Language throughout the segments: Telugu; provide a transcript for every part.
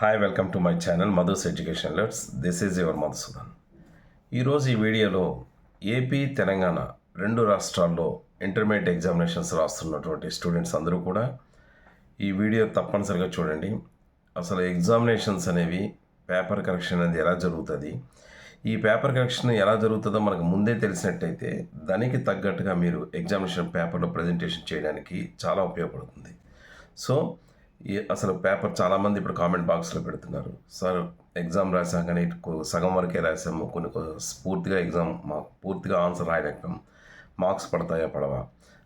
Hi welcome to my channel Madhu's education let's this is your Madhusudan. ఈరోజు ఈ వీడియోలో ఏపీ తెలంగాణ రెండు రాష్ట్రాల్లో ఇంటర్మీడియట్ ఎగ్జామినేషన్స్ రాస్తున్నటువంటి స్టూడెంట్స్ అందరూ కూడా ఈ వీడియో తప్పనిసరిగా చూడండి. అసలు ఎగ్జామినేషన్స్ అనేవి పేపర్ కరెక్షన్ అనేది ఎలా జరుగుతుంది, ఈ పేపర్ కరెక్షన్ ఎలా జరుగుతుందో మనకు ముందే తెలిసినట్టయితే దానికి తగ్గట్టుగా మీరు ఎగ్జామినేషన్ పేపర్లో ప్రజెంటేషన్ చేయడానికి చాలా ఉపయోగపడుతుంది. సో అసలు పేపర్ చాలామంది ఇప్పుడు కామెంట్ బాక్స్లో పెడుతున్నారు, సార్ ఎగ్జామ్ రాసాం కానీ సగం వరకే రాసాము, కొన్ని పూర్తిగా ఎగ్జామ్ పూర్తిగా ఆన్సర్ రాయలేకపోయాం, మార్క్స్ పడతాయా పడవా?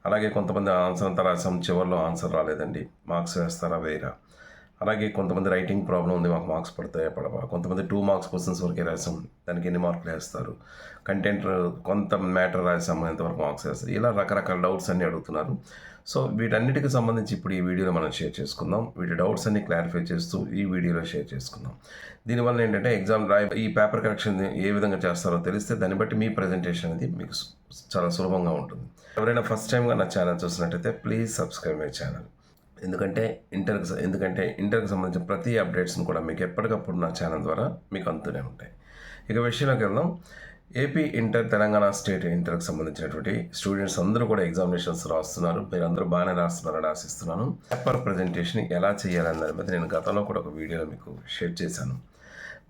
అలాగే కొంతమంది ఆన్సర్ అంతా రాసాం, చివరిలో ఆన్సర్ రాలేదండి, మార్క్స్ వేస్తారా వేయరా? అలాగే కొంతమంది రైటింగ్ ప్రాబ్లం ఉంది, మాకు మార్క్స్ పడతాయా పడవా? కొంతమంది 2 మార్క్స్ క్వశ్చన్స్ వరకే రాసాం, దానికి ఎన్ని మార్కులు వేస్తారు? కంటెంట్ కొంత మ్యాటర్ రాసాము, ఎంతవరకు మార్క్స్ వేస్తారు? ఇలా రకరకాల డౌట్స్ అన్నీ అడుగుతున్నారు. సో వీటన్నిటికి సంబంధించి ఇప్పుడు ఈ వీడియోలో మనం షేర్ చేసుకుందాం. వీటి డౌట్స్ అన్ని క్లారిఫై చేస్తూ ఈ వీడియోలో షేర్ చేసుకుందాం. దీనివల్ల ఏంటంటే ఈ పేపర్ కరెక్షన్ ఏ విధంగా చేస్తారో తెలిస్తే దాన్ని బట్టి మీ ప్రజెంటేషన్ అనేది మీకు చాలా సులభంగా ఉంటుంది. ఎవరైనా ఫస్ట్ టైంగా నా ఛానల్ చూసినట్టయితే ప్లీజ్ సబ్స్క్రైబ్ మై ఛానల్. ఎందుకంటే ఇంటర్కి సంబంధించిన ప్రతి అప్డేట్స్ని కూడా మీకు ఎప్పటికప్పుడు నా ఛానల్ ద్వారా మీకు అందుతూనే ఉంటాయి. ఇక విషయంలోకి వెళ్దాం. ఏపీ ఇంటర్, తెలంగాణ స్టేట్ ఇంటర్కి సంబంధించినటువంటి స్టూడెంట్స్ అందరూ కూడా ఎగ్జామినేషన్స్ రాస్తున్నారు. మీరు అందరూ బాగానే రాస్తున్నారని ఆశిస్తున్నాను. పేపర్ ప్రజెంటేషన్ ఎలా చేయాలన్న దాని మీద నేను గతంలో కూడా ఒక వీడియోలో మీకు షేర్ చేశాను.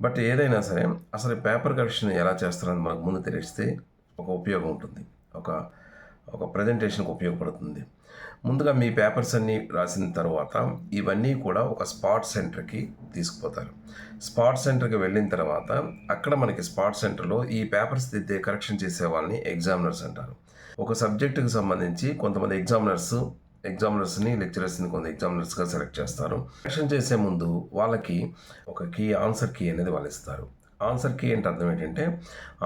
బట్ ఏదైనా సరే అసలు పేపర్ కరెక్షన్ ఎలా చేస్తారని మనకు ముందు తెలిస్తే ఒక ఉపయోగం ఉంటుంది, ఒక ప్రజెంటేషన్కి ఉపయోగపడుతుంది. ముందుగా మీ పేపర్స్ అన్నీ రాసిన తర్వాత ఇవన్నీ కూడా ఒక స్పాట్ సెంటర్కి తీసుకుపోతారు. స్పాట్ సెంటర్కి వెళ్ళిన తర్వాత అక్కడ మనకి స్పాట్ సెంటర్లో ఈ పేపర్స్ దిద్దే కరెక్షన్ చేసే వాళ్ళని ఎగ్జామినర్స్ అంటారు. ఒక సబ్జెక్టుకి సంబంధించి కొంతమంది ఎగ్జామినర్స్ని లెక్చరర్స్ని కొంత ఎగ్జామినర్స్గా సెలెక్ట్ చేస్తారు. కరెక్షన్ చేసే ముందు వాళ్ళకి ఒక ఆన్సర్ కీ అనేది వాళ్ళు ఇస్తారు. ఆన్సర్ కీ అంటే అర్థం ఏంటంటే,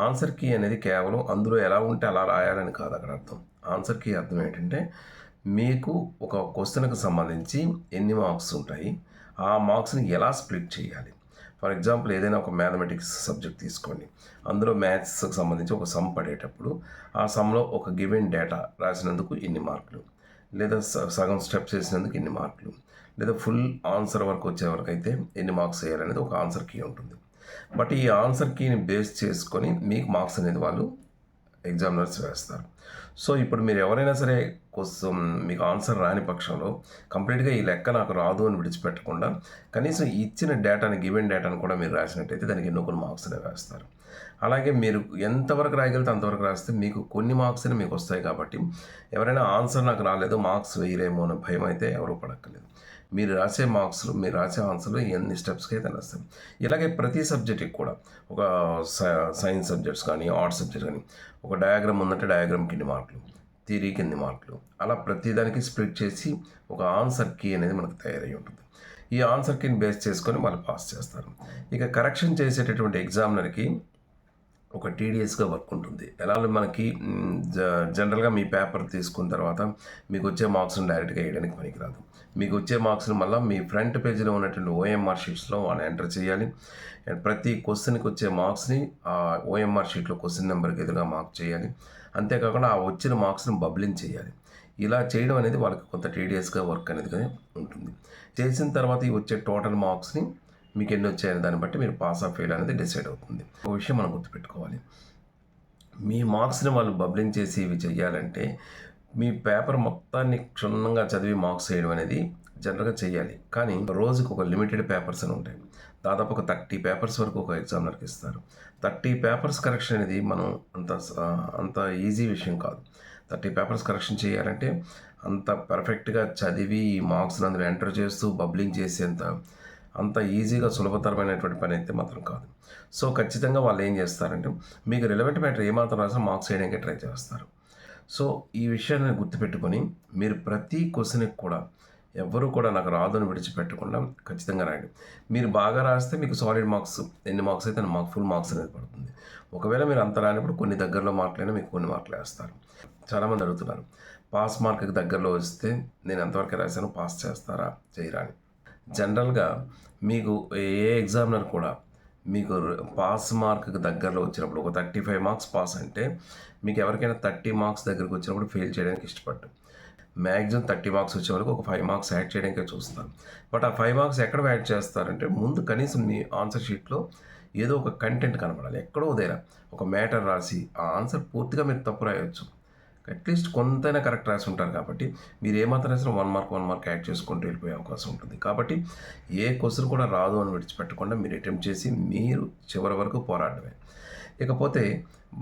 ఆన్సర్ కీ అనేది కేవలం అందులో ఎలా ఉంటే అలా రాయాలని కాదు అక్కడ అర్థం. ఆన్సర్ కీ అర్థం ఏంటంటే, మీకు ఒక క్వశ్చన్కి సంబంధించి ఎన్ని మార్క్స్ ఉంటాయి, ఆ మార్క్స్ని ఎలా స్ప్లిట్ చేయాలి. ఫర్ ఎగ్జాంపుల్ ఏదైనా ఒక మ్యాథమెటిక్స్ సబ్జెక్ట్ తీసుకోండి, అందులో మ్యాథ్స్కి సంబంధించి ఒక సమ్ పడేటప్పుడు ఆ సమ్లో ఒక గివెన్ డేటా రాసినందుకు ఇన్ని మార్కులు, లేదా సగం స్టెప్స్ వేసినందుకు ఇన్ని మార్కులు, లేదా ఫుల్ ఆన్సర్ వరకు వచ్చే వరకు అయితే ఎన్ని మార్క్స్ వేయాలనేది ఒక ఆన్సర్ కీ ఉంటుంది. బట్ ఈ ఆన్సర్ కీని బేస్ చేసుకొని మీకు మార్క్స్ అనేది వాళ్ళు ఎగ్జామినర్స్ వేస్తారు. సో ఇప్పుడు మీరు ఎవరైనా సరే మీకు ఆన్సర్ రాని పక్షంలో కంప్లీట్గా ఈ లెక్క నాకు రాదు అని విడిచిపెట్టకుండా కనీసం ఇచ్చిన గివెన్ డేటాను కూడా మీరు రాసినట్టయితే దానికి ఎన్నో కొన్ని మార్క్స్ అనేవి వేస్తారు. అలాగే మీరు ఎంతవరకు రాయగలిగితే అంతవరకు రాస్తే మీకు కొన్ని మార్క్స్ అనేవి మీకు వస్తాయి. కాబట్టి ఎవరైనా ఆన్సర్ నాకు రాలేదు, మార్క్స్ వేయలేమో అనే భయం అయితే ఎవరు పడక్కర్లేదు. మీరు రాసే ఆన్సర్లు ఎన్ని స్టెప్స్కి అయితే రాస్తాం. ఇలాగే ప్రతి సబ్జెక్ట్కి కూడా ఒక సైన్స్ సబ్జెక్ట్స్ కానీ ఆర్ట్స్ సబ్జెక్ట్ కానీ ఒక డయాగ్రామ్ ఉందంటే డయాగ్రామ్కి ఎన్ని మార్కులు, థియరీకి ఎన్ని మార్కులు, అలా ప్రతిదానికి స్ప్లిట్ చేసి ఒక ఆన్సర్ కీ అనేది మనకు తయారై ఉంటుంది. ఈ ఆన్సర్ కీని బేస్ చేసుకొని వాళ్ళు పాస్ చేస్తారు. ఇక కరెక్షన్ చేసేటటువంటి ఎగ్జామినర్కి ఒక టీడీఎస్గా వర్క్ ఉంటుంది. ఎలా మనకి జనరల్గా మీ పేపర్ తీసుకున్న తర్వాత మీకు వచ్చే మార్క్స్ని డైరెక్ట్గా వేయడానికి పనికిరాదు. మీకు వచ్చే మార్క్స్ని మళ్ళీ మీ ఫ్రంట్ పేజీలో ఉన్నటువంటి ఓఎంఆర్ షీట్స్లో వాళ్ళు ఎంటర్ చేయాలి. అండ్ ప్రతి క్వశ్చన్కి వచ్చే మార్క్స్ని ఆ ఓఎంఆర్ షీట్లో క్వశ్చన్ నెంబర్కి ఎదురుగా మార్క్ చేయాలి. అంతేకాకుండా ఆ వచ్చిన మార్క్స్ని బబ్లింగ్ చేయాలి. ఇలా చేయడం అనేది వాళ్ళకి కొంత టీడీఎస్గా వర్క్ అనేది ఉంటుంది. చేసిన తర్వాత ఈ వచ్చే టోటల్ మార్క్స్ని మీకు ఎన్ని వచ్చాయని దాన్ని బట్టి మీరు పాస్ ఆఫ్ ఫెయిల్ అనేది డిసైడ్ అవుతుంది. ఒక విషయం మనం గుర్తుపెట్టుకోవాలి, మీ మార్క్స్ని వాళ్ళు బబ్లింగ్ చేసి ఇవి చెయ్యాలంటే మీ పేపర్ మొత్తాన్ని క్షుణ్ణంగా చదివి మార్క్స్ వేయడం అనేది జనరల్గా చేయాలి. కానీ రోజుకి ఒక లిమిటెడ్ పేపర్స్ అని ఉంటాయి. దాదాపు ఒక 30 పేపర్స్ వరకు ఒక ఎగ్జామినర్కి ఇస్తారు. 30 పేపర్స్ కరెక్షన్ అనేది మనం అంత ఈజీ విషయం కాదు. 30 పేపర్స్ కరెక్షన్ చేయాలంటే అంత పర్ఫెక్ట్గా చదివి ఈ మార్క్స్ని అందులో ఎంటర్ చేస్తూ బబ్లింగ్ చేసేంత అంత ఈజీగా సులభతరమైనటువంటి పని అయితే మాత్రం కాదు. సో ఖచ్చితంగా వాళ్ళు ఏం చేస్తారంటే మీకు రిలవెంట్ మ్యాటర్ ఏమాత్రం రాసినా మార్క్స్ వేయడానికి ట్రై చేస్తారు. సో ఈ విషయాన్ని గుర్తుపెట్టుకొని మీరు ప్రతి క్వశ్చన్కి కూడా ఎవరు కూడా నాకు రాదని విడిచిపెట్టకుండా ఖచ్చితంగా రాయండి. మీరు బాగా రాస్తే మీకు సాలిడ్ మార్క్స్, ఎన్ని మార్క్స్ అయితే ఫుల్ మార్క్స్ అనేది పడుతుంది. ఒకవేళ మీరు అంత రానిప్పుడు కొన్ని దగ్గరలో మార్కులైనా మీకు కొన్ని మార్కులు వేస్తారు. చాలామంది అడుగుతున్నారు, పాస్ మార్క్కి దగ్గరలో వస్తే నేను ఎంతవరకు రాశాను, పాస్ చేస్తారా చేయరా అని. జనరల్గా మీకు ఏ ఎగ్జామినర్ కూడా మీకు పాస్ మార్క్కి దగ్గరలో వచ్చినప్పుడు ఒక 35 మార్క్స్ పాస్ అంటే మీకు ఎవరికైనా 30 మార్క్స్ దగ్గరకు వచ్చినప్పుడు ఫెయిల్ చేయడానికి ఇష్టపడ్డాం. మ్యాక్సిమం 30 మార్క్స్ వచ్చే వరకు ఒక 5 మార్క్స్ యాడ్ చేయడానికే చూస్తారు. బట్ ఆ 5 మార్క్స్ ఎక్కడ యాడ్ చేస్తారంటే ముందు కనీసం మీ ఆన్సర్ షీట్లో ఏదో ఒక కంటెంట్ కనపడాలి. ఎక్కడో దగ్గర ఒక మ్యాటర్ రాసి ఆ ఆన్సర్ పూర్తిగా మీరు తప్పు రాయొచ్చు. అట్లీస్ట్ కొంతైనా కరెక్ట్ రాసి ఉంటారు కాబట్టి మీరు ఏమాత్రం రాసినా 1 మార్క్ యాడ్ చేసుకుంటూ వెళ్ళిపోయే అవకాశం ఉంటుంది. కాబట్టి ఏ క్వశ్చన్ కూడా రాదు అని విడిచిపెట్టకుండా మీరు అటెంప్ట్ చేసి మీరు చివరి వరకు పోరాడమే. ఇకపోతే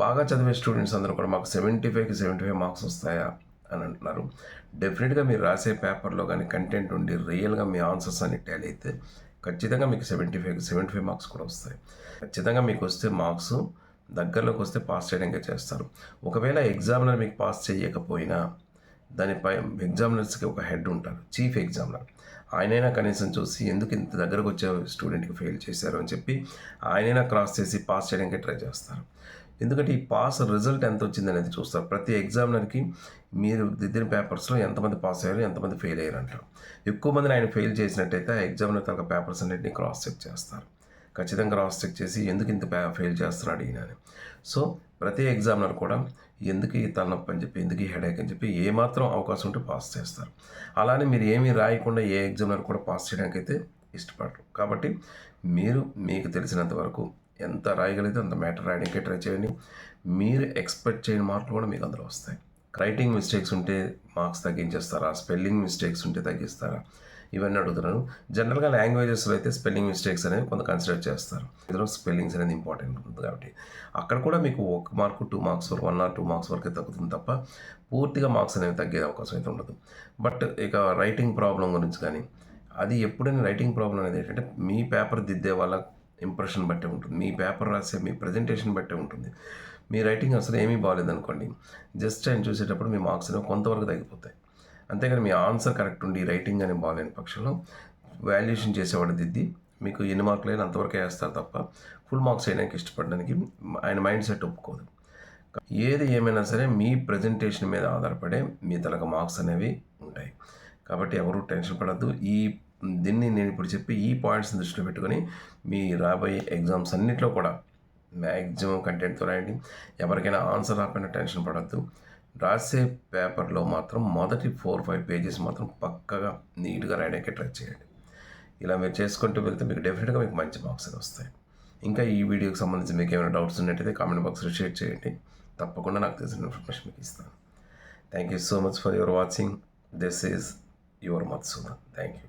బాగా చదివే స్టూడెంట్స్ అందరూ కూడా మాకు 75కి 75 మార్క్స్ వస్తాయా అని అంటున్నారు. డెఫినెట్గా మీరు రాసే పేపర్లో కానీ కంటెంట్ ఉండి రియల్గా మీ ఆన్సర్స్ అన్ని టాలీ అయితే ఖచ్చితంగా మీకు 75కి 75 మార్క్స్ కూడా వస్తాయి. ఖచ్చితంగా మీకు వస్తే మార్క్స్ దగ్గరలోకి వస్తే పాస్ చేయడానికి చేస్తారు. ఒకవేళ ఎగ్జామినర్ మీకు పాస్ చేయకపోయినా దానిపై ఎగ్జామినర్స్కి ఒక హెడ్ ఉంటారు, చీఫ్ ఎగ్జామినర్. ఆయనైనా కనీసం చూసి ఎందుకు ఇంత దగ్గరకు వచ్చే స్టూడెంట్కి ఫెయిల్ చేశారు అని చెప్పి ఆయనైనా క్రాస్ చేసి పాస్ చేయడానికి ట్రై చేస్తారు. ఎందుకంటే ఈ పాస్ రిజల్ట్ ఎంత వచ్చింది అనేది చూస్తారు. ప్రతి ఎగ్జామినర్కి మీరు దిద్దిన పేపర్స్లో ఎంతమంది పాస్ అయ్యారు, ఎంతమంది ఫెయిల్ అయ్యారు అంటారు. ఎక్కువ మందిని ఆయన ఫెయిల్ చేసినట్టయితే ఆ ఎగ్జామినర్ తన పేపర్స్ అన్నింటినీ క్రాస్ చెక్ చేస్తారు. ఖచ్చితంగా క్రాస్ చెక్ చేసి ఎందుకు ఇంత ఫెయిల్ చేస్తున్నాడు ఈయన అని. సో ప్రతి ఎగ్జామినర్ కూడా ఎందుకు ఈ తలనొప్పి అని చెప్పి, ఎందుకు ఈ హెడేక్ అని చెప్పి ఏమాత్రం అవకాశం ఉంటే పాస్ చేస్తారు. అలానే మీరు ఏమీ రాయకుండా ఏ ఎగ్జామినర్ కూడా పాస్ చేయడానికి అయితే ఇష్టపడరు. కాబట్టి మీరు మీకు తెలిసినంత వరకు ఎంత రాయగలిగితే అంత మ్యాటర్ రాయడానికే ట్రై చేయండి. మీరు ఎక్స్పెక్ట్ చేయని మార్కులు కూడా మీకు అందులో వస్తాయి. రైటింగ్ మిస్టేక్స్ ఉంటే మార్క్స్ తగ్గించేస్తారా, స్పెల్లింగ్ మిస్టేక్స్ ఉంటే తగ్గిస్తారా, ఇవన్నీ అడుగుతున్నాను. జనరల్గా లాంగ్వేజెస్లో అయితే స్పెల్లింగ్ మిస్టేక్స్ అనేవి కొంత కన్సిడర్ చేస్తారు. ఇందులో స్పెల్లింగ్స్ అనేది ఇంపార్టెంట్ ఉంటుంది కాబట్టి అక్కడ కూడా మీకు 1 మార్కు 2 మార్క్స్ వరకు 1 or 2 మార్క్స్ వరకే తగ్గుతుంది తప్ప పూర్తిగా మార్క్స్ అనేవి తగ్గే అవకాశం అయితే ఉండదు. బట్ ఇక రైటింగ్ ప్రాబ్లం గురించి కానీ అది ఎప్పుడైనా రైటింగ్ ప్రాబ్లం అనేది ఏంటంటే మీ పేపర్ దిద్దే వాళ్ళ ఇంప్రెషన్ బట్టే ఉంటుంది, మీ పేపర్ రాసే మీ ప్రజెంటేషన్ బట్టే ఉంటుంది. మీ రైటింగ్ అసలు ఏమీ బాగాలేదనుకోండి, జస్ట్ ఆయన చూసేటప్పుడు మీ మార్క్స్ అనేవి కొంతవరకు తగ్గిపోతాయి. అంతేగాని మీ ఆన్సర్ కరెక్ట్ ఉండి రైటింగ్ అని బాగాలేని పక్షంలో వాల్యుయేషన్ చేసేవాడు దిద్ది మీకు ఎన్ని మార్కులు అయినా అంతవరకే వేస్తారు తప్ప ఫుల్ మార్క్స్ వేయడానికి ఇష్టపడడానికి ఆయన మైండ్ సెట్ ఒప్పుకోదు. ఏది ఏమైనా సరే మీ ప్రజెంటేషన్ మీద ఆధారపడే మీ తలకు మార్క్స్ అనేవి ఉంటాయి. కాబట్టి ఎవరు టెన్షన్ పడద్దు. దీన్ని నేను ఇప్పుడు చెప్పి ఈ పాయింట్స్ని దృష్టిలో పెట్టుకొని మీ రాబోయే ఎగ్జామ్స్ అన్నింటిలో కూడా మ్యాక్సిమం కంటెంట్తో రాయండి. ఎవరికైనా ఆన్సర్ రాకపోయినా టెన్షన్ పడద్దు. రాసే పేపర్లో మాత్రం మొదటి 4-5 పేజెస్ మాత్రం పక్కగా నీట్గా రాయడానికి ట్రై చేయండి. ఇలా మీరు చేసుకుంటూ వెళ్తే మీకు డెఫినెట్గా మీకు మంచి మార్క్స్ అని వస్తాయి. ఇంకా ఈ వీడియోకి సంబంధించి మీకు ఏమైనా డౌట్స్ ఉన్నట్టయితే కామెంట్ బాక్స్లో షేర్ చేయండి. తప్పకుండా నాకు తెలిసిన ఇన్ఫర్మేషన్ మీకు ఇస్తాను. Thank you so much for your watching. This is your Madhusudan. Thank you.